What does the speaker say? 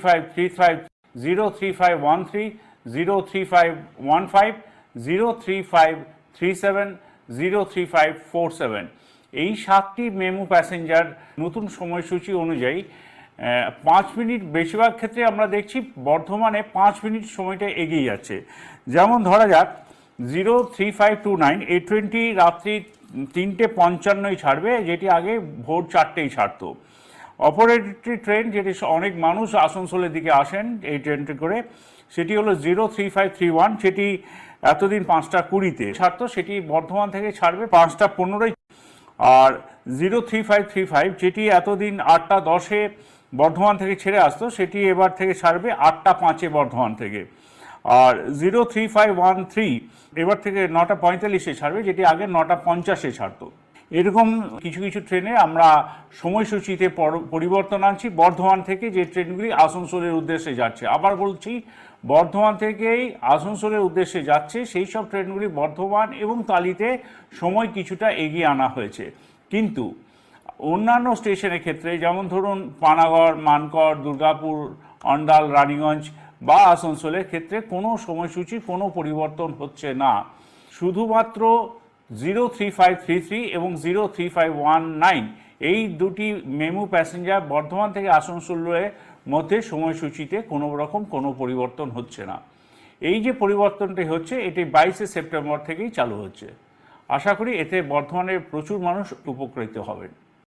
03535, 03513, 03515, 03537, 03547। এই 7টি মেমু প্যাসেঞ্জার নতুন সময়সূচি অনুযায়ী 5 মিনিট, বেশিরভাগ ক্ষেত্রে আমরা দেখছি বর্ধমানে 5 মিনিট সময়টা এগিয়ে যাচ্ছে। যেমন ধরা যাক 03529 A20 রাত্রি 3:55 ছাড়বে, যেটি আগে ভোর 4টেই ছাড়তো। অপর একটি ট্রেন যেটি অনেক মানুষ আসানসোলের দিকে আসেন এই ট্রেনটি করে, সেটি হলো 03531, সেটি এতদিন 5:20 ছাড়তো, সেটি বর্ধমান থেকে ছাড়বে 5:15। আর 03535 যেটি এতদিন 8:10 বর্ধমান থেকে ছেড়ে আসতো, সেটি এবার থেকে ছাড়বে 8:05 বর্ধমান থেকে। আর 03513 এবার থেকে 9:45 ছাড়বে, যেটি আগে 9:50 ছাড়তো। এরকম কিছু কিছু ট্রেনে আমরা সময়সূচিতে পরিবর্তন আনছি বর্ধমান থেকে, যে ট্রেনগুলি আসানসোলের উদ্দেশ্যে যাচ্ছে। আবার বলছি, বর্ধমান থেকেই আসানসোলের উদ্দেশ্যে যাচ্ছে সেই সব ট্রেনগুলি বর্ধমান এবং তালিতে সময় কিছুটা এগিয়ে আনা হয়েছে। কিন্তু অন্যান্য স্টেশনের ক্ষেত্রে, যেমন ধরুন পানাগড়, মানকড়, দুর্গাপুর, অন্ডাল, রানীগঞ্জ বা আসানসোলের ক্ষেত্রে কোনো সময়সূচি কোনো পরিবর্তন হচ্ছে না। শুধুমাত্র 03533 এবং 03519 এই দুটি মেমু প্যাসেঞ্জার বর্ধমান থেকে আসানসোলের মধ্যে সময়সূচিতে কোনো রকম কোনো পরিবর্তন হচ্ছে না। এই যে পরিবর্তনটি হচ্ছে, এটি 22 সেপ্টেম্বর থেকেই চালু হচ্ছে। আশা করি এতে বর্ধমানের প্রচুর মানুষ উপকৃত হবেন।